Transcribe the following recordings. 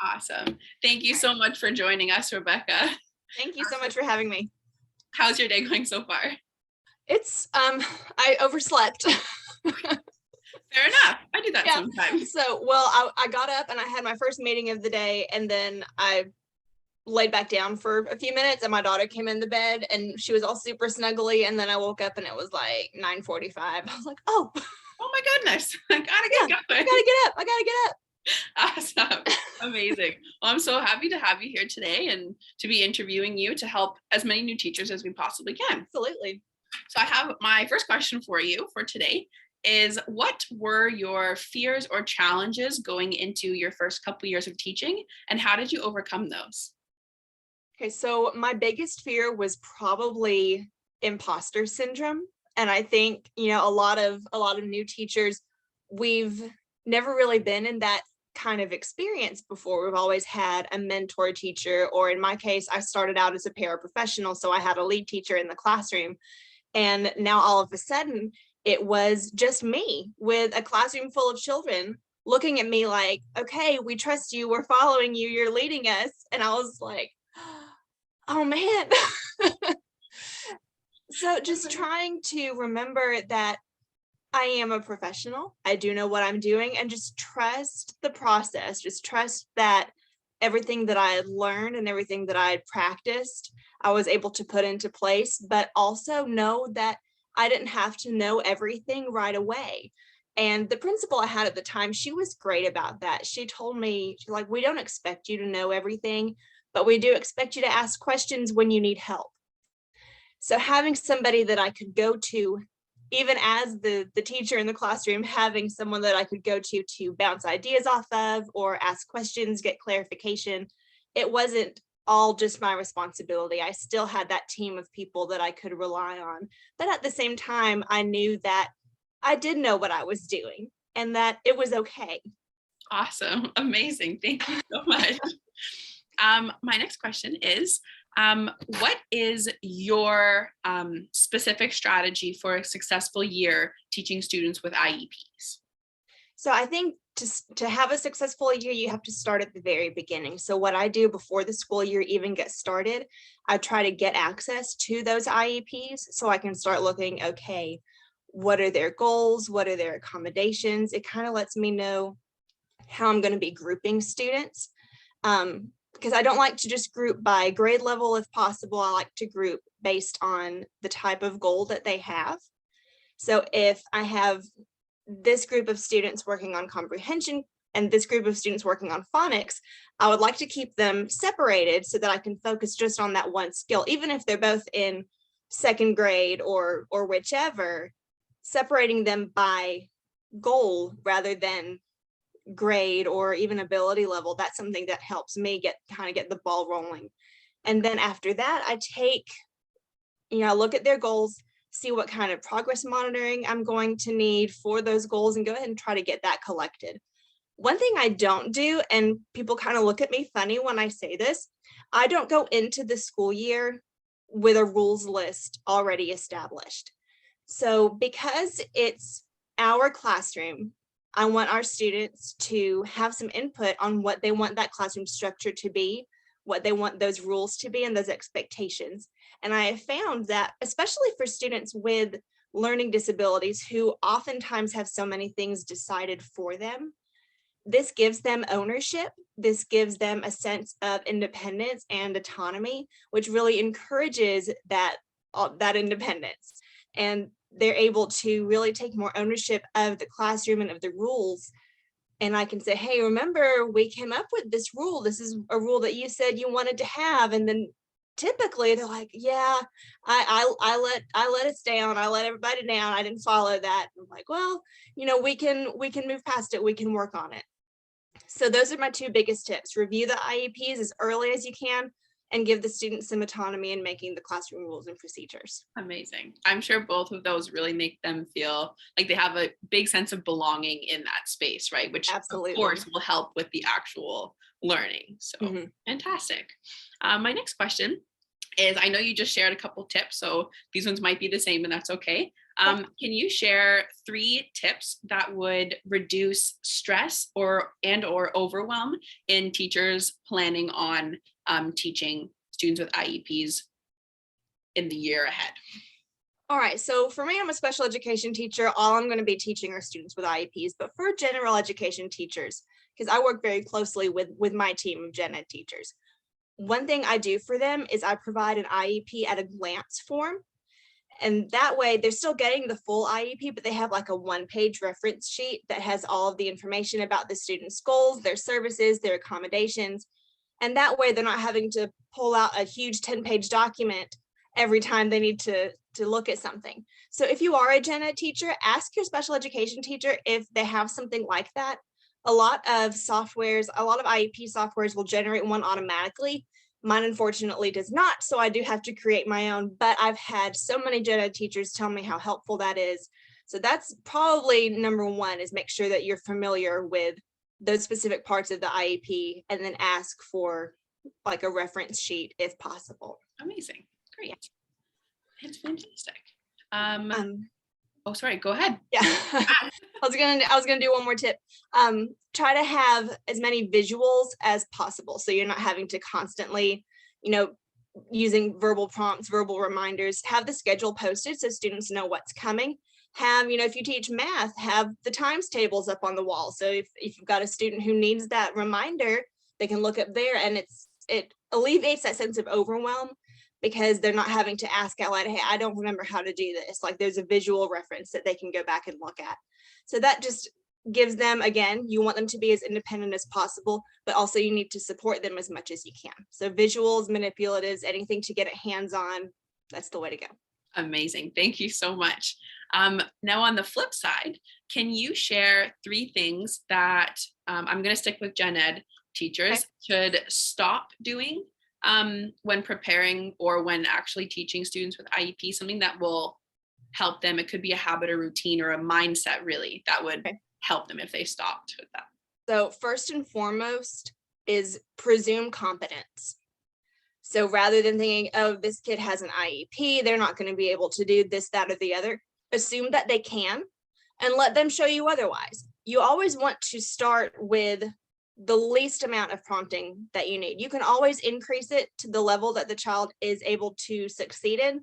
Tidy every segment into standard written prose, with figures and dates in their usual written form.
Awesome. Thank you so much for joining us, Rebekah. Thank you so much for having me. How's your day going so far? It's I overslept. Fair enough. I do that sometimes. So, well, I got up and I had my first meeting of the day, and then I laid back down for a few minutes, and my daughter came in the bed and she was all super snuggly, and then I woke up and it was like 9:45. I was like, oh my goodness, I gotta get going. I gotta get up. Awesome. Amazing. Well, I'm so happy to have you here today and to be interviewing you to help as many new teachers as we possibly can. Absolutely. So I have my first question for you for today is, what were your fears or challenges going into your first couple years of teaching, and how did you overcome those? Okay, so my biggest fear was probably imposter syndrome. And I think, a lot of new teachers, we've never really been in that kind of experience before. We've always had a mentor teacher, or in my case, I started out as a paraprofessional, so I had a lead teacher in the classroom. And now all of a sudden, it was just me with a classroom full of children looking at me like, okay, we trust you, we're following you, you're leading us. And I was like, oh man. So just trying to remember that I am a professional. I do know what I'm doing, and just trust the process. Just trust that everything that I had learned and everything that I had practiced, I was able to put into place, but also know that I didn't have to know everything right away. And the principal I had at the time, she was great about that. She told me, she's like, we don't expect you to know everything, but we do expect you to ask questions when you need help. So having somebody that I could go to, even as the teacher in the classroom, having someone that I could go to bounce ideas off of or ask questions, get clarification, it wasn't all just my responsibility. I still had that team of people that I could rely on. But at the same time, I knew that I did know what I was doing and that it was okay. Awesome. Amazing. Thank you so much. My next question is, what is your specific strategy for a successful year teaching students with IEPs? So I think to have a successful year, you have to start at the very beginning. So what I do before the school year even gets started, I try to get access to those IEPs so I can start looking, okay, what are their goals? What are their accommodations? It kind of lets me know how I'm going to be grouping students. Because I don't like to just group by grade level if possible. I like to group based on the type of goal that they have. So if I have this group of students working on comprehension and this group of students working on phonics, I would like to keep them separated so that I can focus just on that one skill, even if they're both in second grade or whichever, separating them by goal rather than grade or even ability level. That's something that helps me get the ball rolling. And then after that, I take, look at their goals, see what kind of progress monitoring I'm going to need for those goals, and go ahead and try to get that collected. One thing I don't do, and people kind of look at me funny when I say this, I don't go into the school year with a rules list already established. So because it's our classroom, I want our students to have some input on what they want that classroom structure to be, what they want those rules to be, and those expectations. And I have found that, especially for students with learning disabilities who oftentimes have so many things decided for them, this gives them ownership. This gives them a sense of independence and autonomy, which really encourages that independence. And they're able to really take more ownership of the classroom and of the rules. And I can say, hey, remember, we came up with this rule. This is a rule that you said you wanted to have. And then typically they're like, yeah, I let us down. I let everybody down. I didn't follow that. I'm like, well, we can move past it. We can work on it. So those are my two biggest tips. Review the IEPs as early as you can, and give the students some autonomy in making the classroom rules and procedures. Amazing. I'm sure both of those really make them feel like they have a big sense of belonging in that space, right? Which absolutely, of course, will help with the actual learning. So fantastic. My next question is, I know you just shared a couple tips, so these ones might be the same, and that's okay. Can you share 3 tips that would reduce stress or overwhelm in teachers planning on teaching students with IEPs in the year ahead? All right, so for me, I'm a special education teacher. All I'm going to be teaching are students with IEPs, but for general education teachers, because I work very closely with my team of gen ed teachers, one thing I do for them is I provide an IEP at a glance form. And that way they're still getting the full IEP, but they have like a 1-page reference sheet that has all of the information about the student's goals, their services, their accommodations. And that way they're not having to pull out a huge 10-page document every time they need to look at something. So if you are a gen ed teacher, ask your special education teacher if they have something like that. A lot of IEP softwares will generate one automatically. Mine unfortunately does not, so I do have to create my own, but I've had so many gen ed teachers tell me how helpful that is. So that's probably number one, is make sure that you're familiar with those specific parts of the IEP, and then ask for like a reference sheet if possible. Amazing. Great. Yeah. It's fantastic. Sorry, go ahead. Yeah. I was gonna do one more tip. Try to have as many visuals as possible, so you're not having to constantly, using verbal prompts, verbal reminders. Have the schedule posted so students know what's coming. If you teach math, have the times tables up on the wall. So if you've got a student who needs that reminder, they can look up there, and it alleviates that sense of overwhelm, because they're not having to ask out loud, hey, I don't remember how to do this. Like, there's a visual reference that they can go back and look at. So that just gives them, again, you want them to be as independent as possible, but also you need to support them as much as you can. So visuals, manipulatives, anything to get it hands-on, that's the way to go. Amazing. Thank you so much. Now on the flip side, can you share 3 things that I'm going to stick with gen ed teachers should stop doing when preparing or when actually teaching students with IEP, something that will help them? It could be a habit or routine or a mindset, really, that would help them if they stopped with that. So first and foremost is presume competence. So rather than thinking, oh, this kid has an IEP, they're not going to be able to do this, that, or the other, assume that they can and let them show you otherwise. You always want to start with the least amount of prompting that you need. You can always increase it to the level that the child is able to succeed in,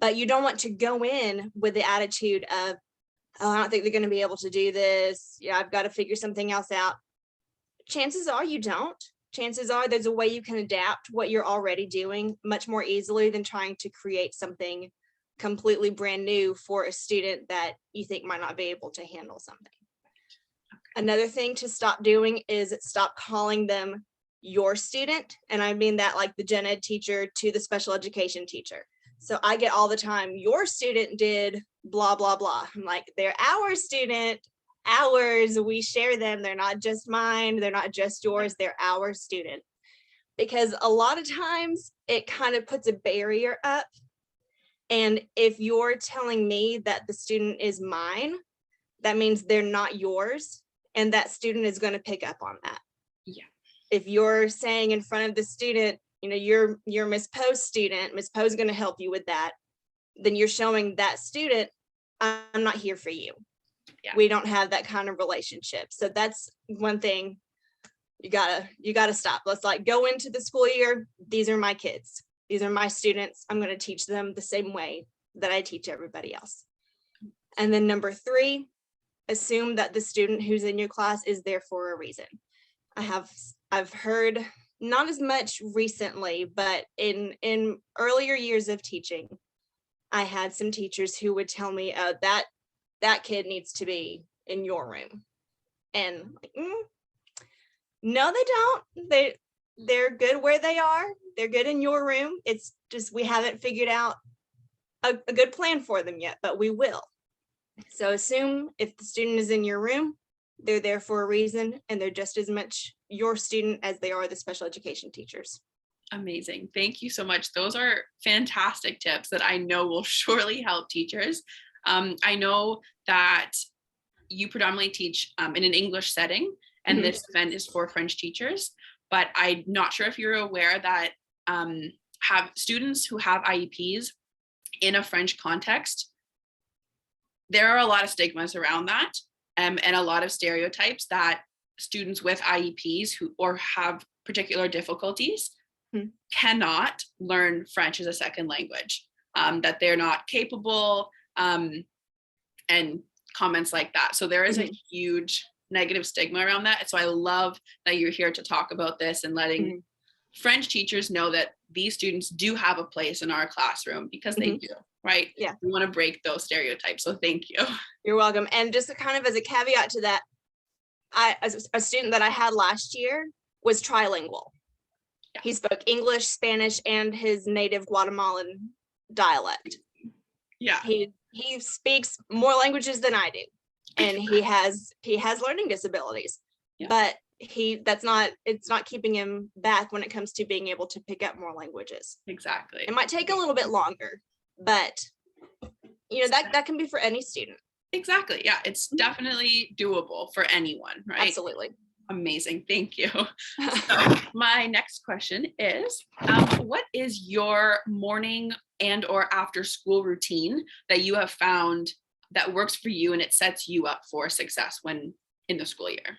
but you don't want to go in with the attitude of, oh, I don't think they're going to be able to do this. Yeah, I've got to figure something else out. Chances are you don't. Chances are there's a way you can adapt what you're already doing much more easily than trying to create something completely brand new for a student that you think might not be able to handle something. Another thing to stop doing is stop calling them your student. And I mean that like the gen ed teacher to the special education teacher. So I get all the time, your student did blah, blah, blah. I'm like, they're our student, ours, we share them. They're not just mine. They're not just yours. They're our student. Because a lot of times it kind of puts a barrier up. And if you're telling me that the student is mine, that means they're not yours. And that student is going to pick up on that. Yeah. If you're saying in front of the student, you're Miss Poe's student, Miss Poe's going to help you with that, then you're showing that student, I'm not here for you. Yeah. We don't have that kind of relationship. So that's one thing you gotta stop. Let's like go into the school year. These are my kids. These are my students. I'm going to teach them the same way that I teach everybody else. And then number 3, assume that the student who's in your class is there for a reason. I've heard, not as much recently, but in earlier years of teaching, I had some teachers who would tell me that kid needs to be in your room. And like, no, they don't. They're good where they are. They're good in your room. It's just we haven't figured out a good plan for them yet, but we will. So assume if the student is in your room, they're there for a reason, and they're just as much your student as they are the special education teachers. Amazing. Thank you so much. Those are fantastic tips that I know will surely help teachers. I know that you predominantly teach in an English setting, and this event is for French teachers, but I'm not sure if you're aware that have students who have IEPs in a French context there are a lot of stigmas around that, and a lot of stereotypes that students with IEPs who or have particular difficulties cannot learn French as a second language, that they're not capable, and comments like that. So there is a huge negative stigma around that. So I love that you're here to talk about this and letting French teachers know that these students do have a place in our classroom, because they do, right? Yeah. We want to break those stereotypes. So thank you. You're welcome. And just kind of as a caveat to that, as a student that I had last year was trilingual. Yeah. He spoke English, Spanish, and his native Guatemalan dialect. Yeah. He speaks more languages than I do. And he has learning disabilities. Yeah. But it's not keeping him back when it comes to being able to pick up more languages. Exactly. It might take a little bit longer, but that can be for any student. Exactly. Yeah, it's definitely doable for anyone, right? Absolutely. Amazing. Thank you. So my next question is, what is your morning and or after school routine that you have found that works for you and it sets you up for success when in the school year?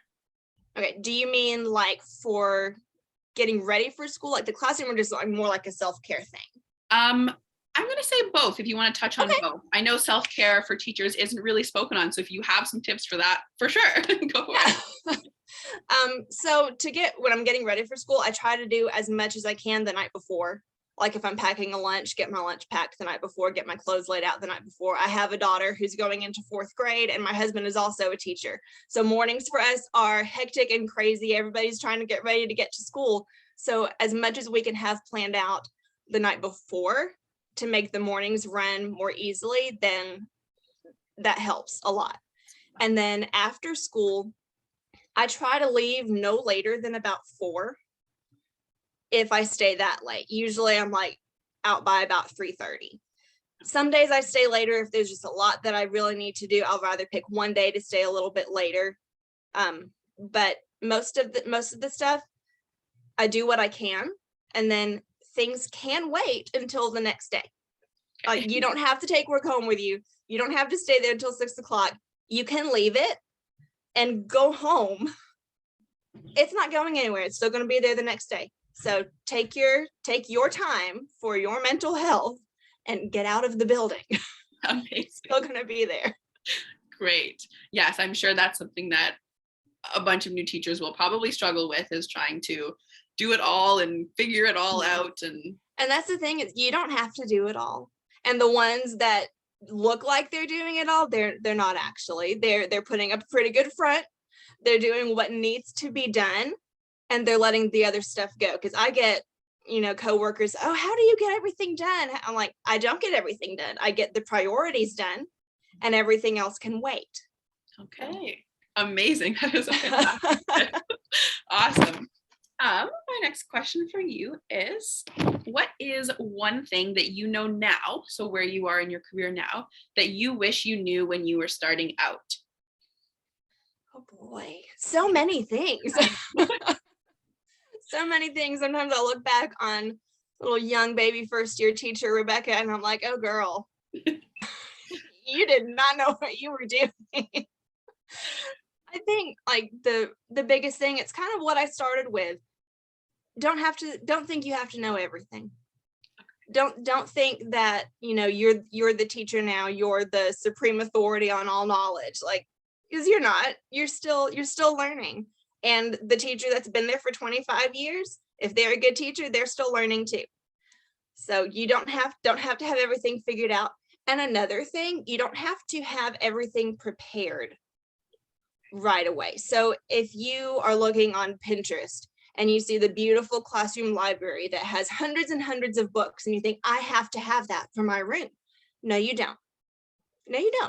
Okay. Do you mean like for getting ready for school, like the classroom, or just like more like a self-care thing? I'm going to say both if you want to touch on both. I know self-care for teachers isn't really spoken on. So if you have some tips for that, for sure, go for it. So when I'm getting ready for school, I try to do as much as I can the night before. Like if I'm packing a lunch, get my lunch packed the night before, get my clothes laid out the night before. I have a daughter who's going into 4th grade, and my husband is also a teacher. So mornings for us are hectic and crazy. Everybody's trying to get ready to get to school. So as much as we can have planned out the night before to make the mornings run more easily, then that helps a lot. And then after school, I try to leave no later than about 4. If I stay that late, usually I'm like out by about 3:30. Some days I stay later if there's just a lot that I really need to do. I'll rather pick one day to stay a little bit later. But most of the stuff, I do what I can, and then things can wait until the next day. You don't have to take work home with you. You don't have to stay there until 6 o'clock. You can leave it and go home. It's not going anywhere. It's still going to be there the next day. So take your time for your mental health and get out of the building. Amazing. Still going to be there. Great. Yes, I'm sure that's something that a bunch of new teachers will probably struggle with, is trying to do it all and figure it all out. And that's the thing, is you don't have to do it all. And the ones that look like they're doing it all, they're not actually. They're putting up a pretty good front. They're doing what needs to be done, and they're letting the other stuff go. Because I get, coworkers, oh, how do you get everything done? I'm like, I don't get everything done. I get the priorities done, and everything else can wait. Okay. Amazing. That is a fantastic. Awesome. My next question for you is, what is one thing that you know now, so where you are in your career now, that you wish you knew when you were starting out? Oh boy, so many things. So many things. Sometimes I look back on little young baby first year teacher Rebekah, and I'm like, oh girl, you did not know what you were doing. I think like the biggest thing, it's kind of what I started with. Don't think you have to know everything. Don't think that, you're the teacher now, you're the supreme authority on all knowledge. Like, because you're not. You're still learning. And the teacher that's been there for 25 years, if they're a good teacher, they're still learning too. So you don't have to have everything figured out. And another thing, you don't have to have everything prepared right away. So if you are looking on Pinterest and you see the beautiful classroom library that has hundreds and hundreds of books, and you think, I have to have that for my room. No, you don't.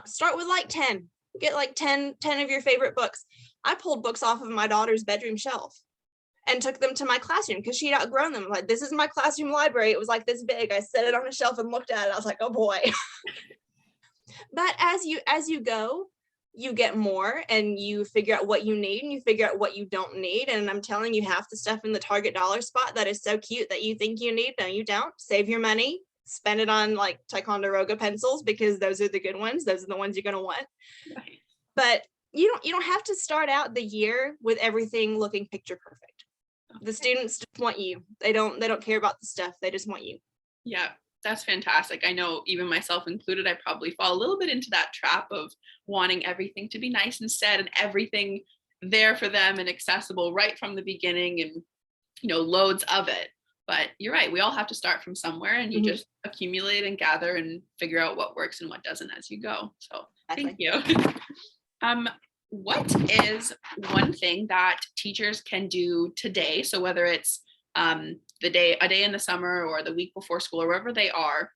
Start with like 10. Get like 10 of your favorite books. I pulled books off of my daughter's bedroom shelf and took them to my classroom because she'd outgrown them. Like, this is my classroom library. It was like this big. I set it on a shelf and looked at it. I was like, oh boy. But as you go, you get more, and you figure out what you need, and you figure out what you don't need. And I'm telling you, half the stuff in the Target dollar spot that is so cute that you think you need, no, you don't. Save your money, spend it on like Ticonderoga pencils because those are the good ones. Those are the ones you're going to want. Right. But you don't have to start out the year with everything looking picture perfect. The students just want you. They don't care about the stuff. They just want you. Yeah, that's fantastic. I know even myself included, I probably fall a little bit into that trap of wanting everything to be nice and set and everything there for them and accessible right from the beginning and, loads of it. But you're right. We all have to start from somewhere and you Mhm. just accumulate and gather and figure out what works and what doesn't as you go. So thank Exactly. you. Um, what is one thing that teachers can do today? So whether it's a day in the summer or the week before school or wherever they are,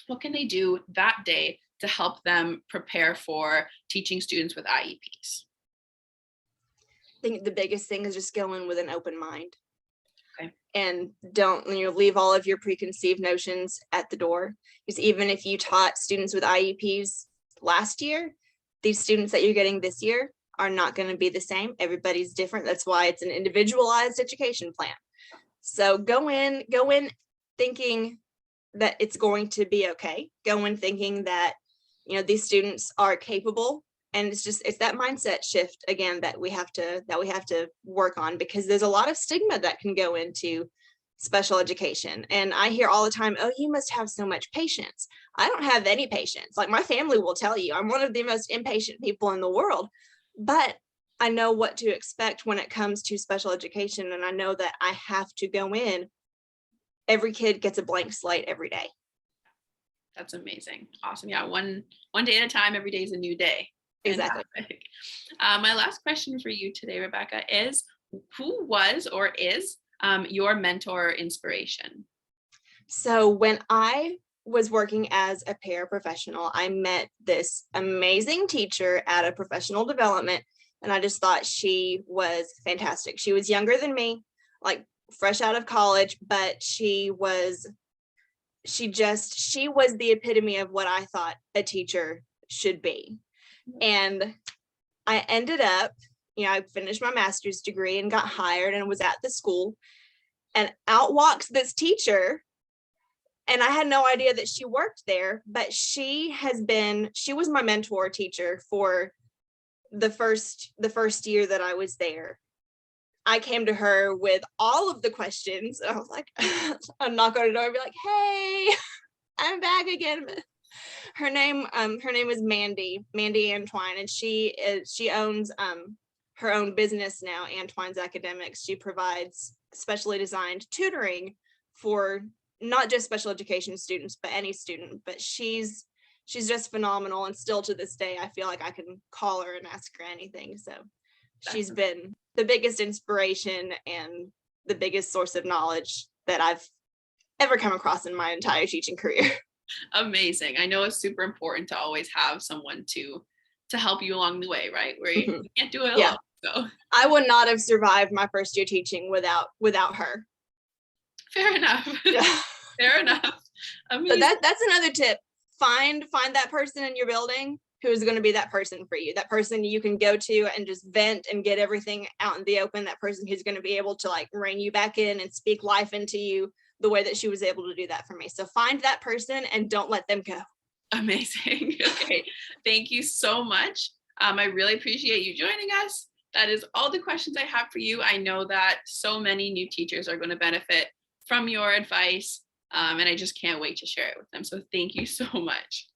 what can they do that day to help them prepare for teaching students with IEPs? I think the biggest thing is just go in with an open mind. Okay. And don't leave all of your preconceived notions at the door. Because even if you taught students with IEPs last year, these students that you're getting this year are not going to be the same. Everybody's different. That's why it's an individualized education plan. So go in thinking that it's going to be okay. Go in thinking that these students are capable, and it's that mindset shift again that we have to work on, because there's a lot of stigma that can go into special education. And I hear all the time, oh, you must have so much patience. I don't have any patience. Like, my family will tell you I'm one of the most impatient people in the world, but I know what to expect when it comes to special education. And I know that I have to go in. Every kid gets a blank slate every day. That's amazing. Awesome. Yeah. One day at a time. Every day is a new day. Exactly. Fantastic. My last question for you today, Rebekah, is who was or is your mentor or inspiration? So when I was working as a paraprofessional, I met this amazing teacher at a professional development, and I just thought she was fantastic. She was younger than me, like fresh out of college, but she was the epitome of what I thought a teacher should be. And I ended up, I finished my master's degree and got hired and was at the school, and out walks this teacher. And I had no idea that she worked there, but she was my mentor teacher for the first year that I was there. I came to her with all of the questions, and I was like, I'd knock on the door and be like, hey, I'm back again. Her name is Mandy Antwine, and she owns her own business now, Antwine's Academics. She provides specially designed tutoring for not just special education students, but any student. But she's just phenomenal, and still to this day, I feel like I can call her and ask her anything. So she's been the biggest inspiration and the biggest source of knowledge that I've ever come across in my entire teaching career. Amazing. I know it's super important to always have someone to help you along the way, right? Where you can't do it alone. So I would not have survived my first year teaching without her. Fair enough. Yeah. Fair enough. So that's another tip. Find that person in your building who is going to be that person for you. That person you can go to and just vent and get everything out in the open. That person who's going to be able to like rein you back in and speak life into you the way that she was able to do that for me. So find that person and don't let them go. Amazing. Okay. Thank you so much. I really appreciate you joining us. That is all the questions I have for you. I know that so many new teachers are going to benefit from your advice, and I just can't wait to share it with them. So thank you so much.